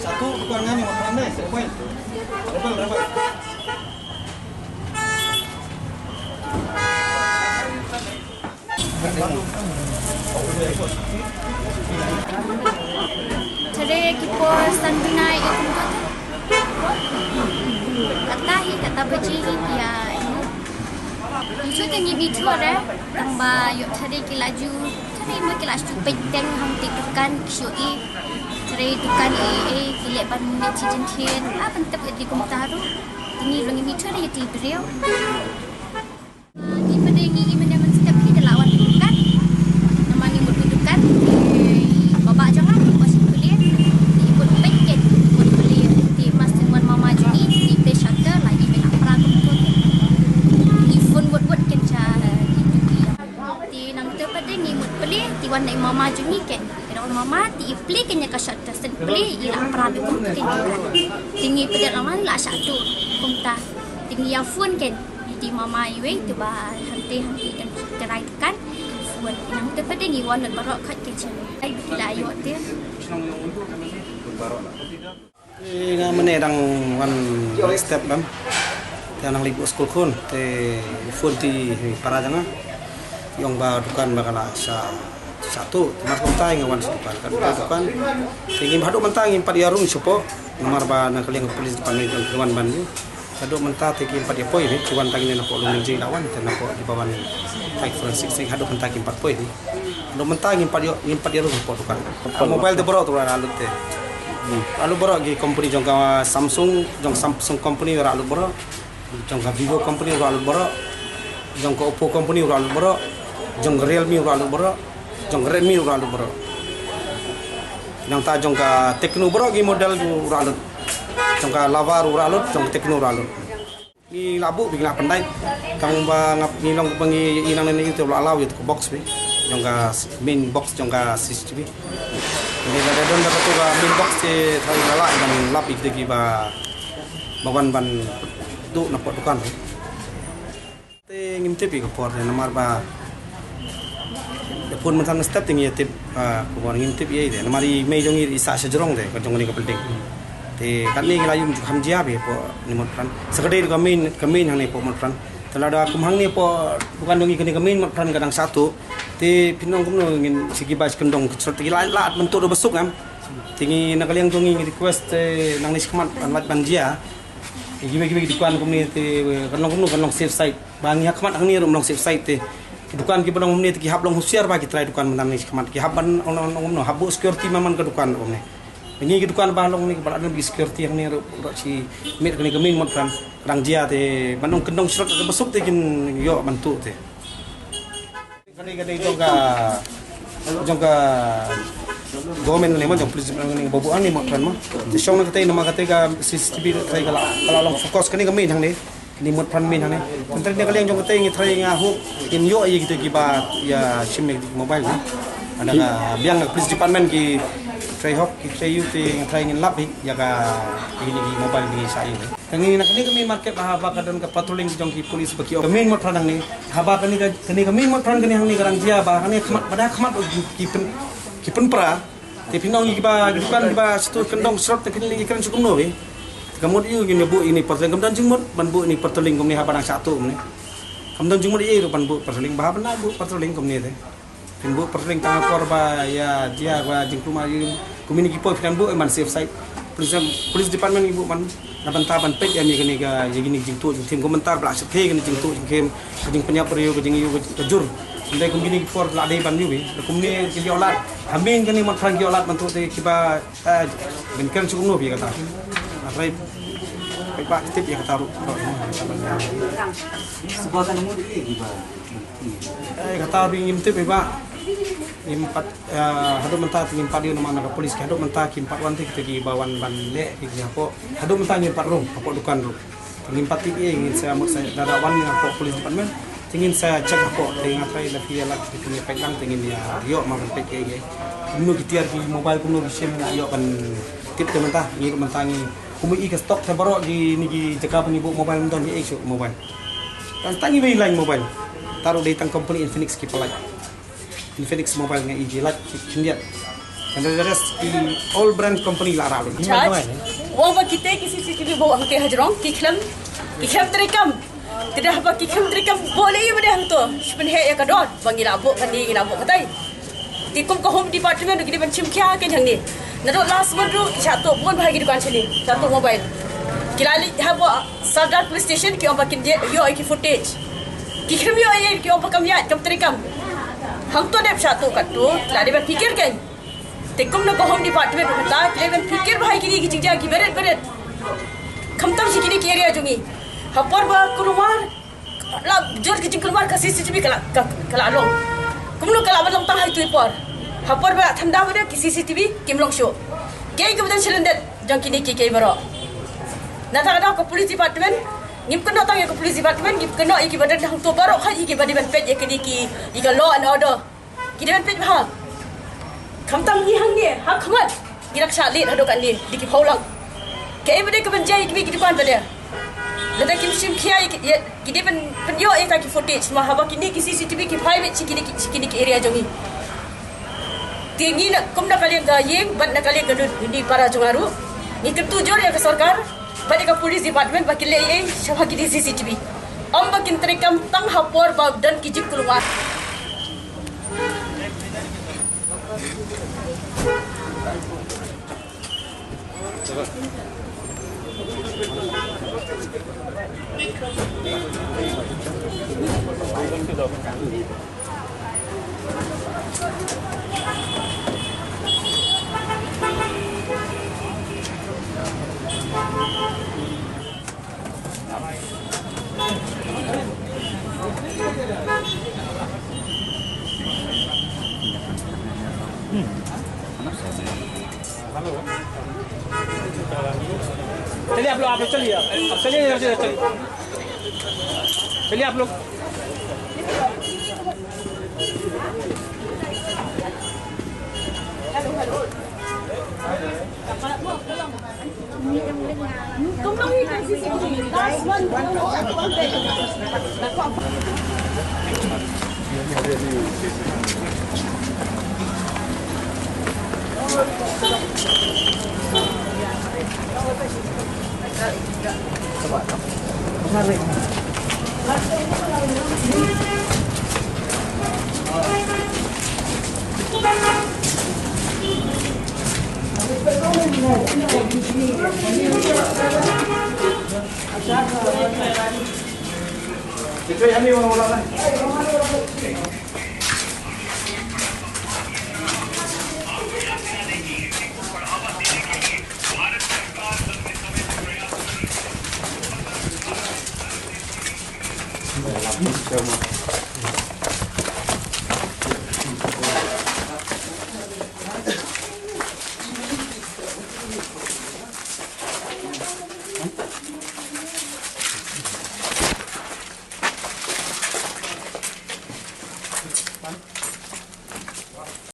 Satu kekurangan yang pandai, sepoin. Berapa? Cara kita standina itu kata berdiri dia itu tinggi itu ada tambah yuk cari kilaju cari mau kilas cupet dan hamti dukan kioi cari dukan kilet ban minit cincin apa entah di komentaru tinggi rungi itu ada di beliau di pedeng ini mendapat setiap kita lawan dukan nama ni berdudukan bapak jangan masih kuliah ikut paket ikut kuliah di mas dengan mama jadi di play shutter lagi bela perang betul di phone buat kenca di nang terpada ni mut play di wan dai mama jadi kan kalau mama di play kenya ka shutter sen play ila perang betul kan tinggi pada lama la satu kumta tinggi yang phone kan di mama iwe tu bah hanti dan terai kan buat nang terpada ni wan barok kat kitchen ai bila ayo dia Nga menedang wan step bam. Tiang libu school kun te phone ti para janga. Yang ba dukan bakala satu mas kontai ngawan depan kan dukan tinggi hadu mentang impat yarung supo nomor ba na kaliang polis depan ni tuan ban ni hadu mentang tinggi impat ya poi ni cuan tagi na po lumin jing lawan dan po di bawah ni fight forensik sing hadu mentang impat poi ni hadu mentang impat yarung po dukan mobile de bro tu alut te alu bro gi company jongka Samsung company ora alu bro jongka Vivo company ora alu bro jongka Oppo company ora alu bro jongka Realme ora alu bro jong Redmi ura bro yang ta jong ka Tecno bro gi model ura lut jong ka Lava ura lut jong Tecno ura lut gi labu bi ngap pandai kang ba ngap ngilong pangi inang ni itu lalau itu box bi jong ka main box jong ka CCTV ni ada don da tu ka main box se thai lala dan lap ik gi ba bawan ban tu na pot dukan te ngimte bi ko por nomor ba pun mentang step tinggi tip kubuan ngintip ye de namari mei jong iri sa sejrong de ko jong ni ko penting te kan ni layu hamjia be po ni mot pran sekadai kamin hang ni po mot pran telada kumhang ni po bukan dongi kini kamin mot pran kadang satu te pinong kumno ngin sigi bas kendong kecot la bentuk do besuk am tinggi nakaliang dongi request nang ni skmat anlat banjia gibi dikuan kumni te kanong safe site bangi hakmat hang ni rum safe site te dukan ki penong umni ki hablong husiar ba ki try dukan menang ni kemat ki haban ono habu security maman ke dukan umni ini ki dukan ba long ni ba bi security yang ni ro si mit kini kemin mot kan rang jia te manong kendong srot ke besuk te kin yo bantu te kadai jongka government ni mo jong police ni bobuan ni mot kan mo te song na katay nama katay ka CCTV try kala long focus kini kemin hang ni ni mot pan min hane tentang dia kalian jong katay ngi try nga hook in yo ay gitu giba ya sim di mobile ni ada ka biang police department ki try hook ki try you ti try ngin lap ya ka ini di mobile ni sa ini kangi nak ni kami market haba ka dan ka patrolling jong ki police baki kami mot pan ni haba kami mot pan kani hang ni garang dia ba kani khamat ki pen pra ti pinong giba dukan giba situ kendong srot te kini ikan cukup no kemudian ini bu ini perteling kemudian jengmut ban bu ini perteling komni haban satu komni kemudian jengmut iya ban bu perteling bah benar bu perteling komni teh pin bu perteling tanggal korba ya dia gua jengku mari komini kipo pin bu eman safe site police department ibu man naban taban pek ya gini ga gini jengtu tim komentar belak sekhe gini jengtu jengkem jeng penyap riu jeng yu kejur ndai komini for la dei ban yu bi komni ki olat amin gini mat frank olat bentuk te kiba benken cukup no bi kata Rai, pak tip ya kataru. Sebuatan mu di gimana? Kataru ingin tip pak. Impat hadu mentah impat dia nama nak polis hadu mentah impat wanti kita gi bawan ban le gi apa. Hadu mentah impat rum apa dukan rum. Impat tip ingin saya mau saya dara wan apa polis department. Ingin saya cek apa dengan try lebih alat punya pegang ingin ya yo mau pek ge. Kuno kitiar di mobile kuno sim yo kan tip mentah ni mentah ni kumi ke stok terbaru di ni jaga pengibu mobile menton ni isu mobile dan tangi be line mobile taruh di tang company Infinix ki pelaj Infinix mobile ngai iji lat kindiat And the rest, all brand company lara lu. Charge. Wang ba kita ki CCTV bawa hang ke hajrong ki khlam terekam. Tidak apa ki khlam terekam boleh ye bade hang to. Sepen he ya kadon bangila bo kan ni ina bo katai. Tikum ke home department gidi ban chim kya ke hang ni. Nado last month ru chato bon bhagi dukan chini. Chato mobile. Kilali habo Sardar police station ki omba kin yo ki footage. Ki khlam yo ye ki omba kam ya kam terekam. Hang to dep chato katu lari ban pikir kan. Tikum na ko home department bata kile ban pikir bhai kini ki chingja ki beret khamtam sikini ki area jungi hapor ba kulumar la jor ki kulumar ka CCTV kala long kumlo kala ban long tang hai tui por hapor ba thamda ba ki CCTV kimlong show gei ko dan silendet jang kini ki kei baro na ta da ko police department ngim kena tang ya ko police department ngim kena iki badan hang to baro khai iki badi ban page kini ki ika law and order ki dan page ha khamtam ni hang ni ha khamat girak shalit hado kan ni diki phaulang kaya bade ke banjai ki di depan bade lada kim sim khia ki de pen yo e ka ki footage ma haba kini ki CCTV ki private kini ki area jongi tingi na kum na kali ga yeng ban na kali ga ni para jongaru ni ketu jor ya ke sarkar bade ka police department bakile e shaba ki di CCTV am bakin terekam tang hapor ba dan ki jik keluar चलिए आप लोग चलिए अब चलिए चलिए आप लोग Itu yang ni orang-orang. Terima kasih.